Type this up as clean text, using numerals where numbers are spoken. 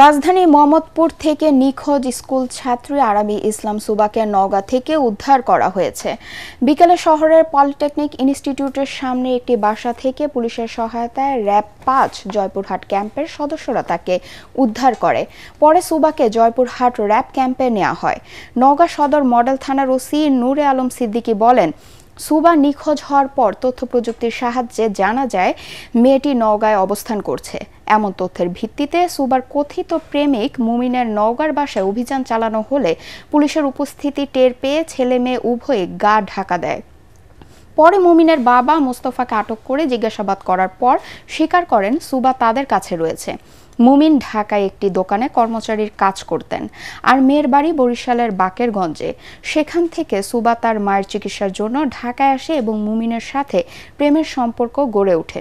রাজধানী মোহাম্মদপুর থেকে নিখোঁজ স্কুল ছাত্রী আরাবী ইসলাম সুবাকে নওগাঁ থেকে উদ্ধার করা হয়েছে। বিকেলে শহরের পলিটেকনিক ইনস্টিটিউটের সামনে একটি বাসা থেকে পুলিশের সহায়তায় র‍্যাব ৫ জয়পুরহাট ক্যাম্পের সদস্যরা তাকে উদ্ধার করে। পরে সুবাকে জয়পুরহাট র‍্যাব ক্যাম্পে নেওয়া হয়। নওগাঁ সদর মডেল থানার ওসি নূরে আলম সিদ্দিকী বলেন, সুবা নিখোঁজ হওয়ার পর তথ্য প্রযুক্তির সাহায্যে জানা যায় মেয়েটি নওগাঁয় অবস্থান করছে। এমন তথ্যের ভিত্তিতে সুবার কথিত প্রেমিক মুমিনের নওগাঁর বাসায় অভিযান চালানো হলে পুলিশের উপস্থিতি টের পেয়ে ছেলে মেয়ে উভয়ে গা ঢাকা দেয়। পরে মুমিনের বাবা মোস্তফাকে আটক করে জিজ্ঞাসাবাদ করার পর স্বীকার করেন সুবা তাদের কাছে রয়েছে। মুমিন ঢাকায় একটি দোকানে কর্মচারীর কাজ করতেন, আর মেয়ের বাড়ি বরিশালের বাকেরগঞ্জে। সেখান থেকে সুবা তার মায়ের চিকিৎসার জন্য ঢাকায় আসে এবং মুমিনের সাথে প্রেমের সম্পর্ক গড়ে ওঠে।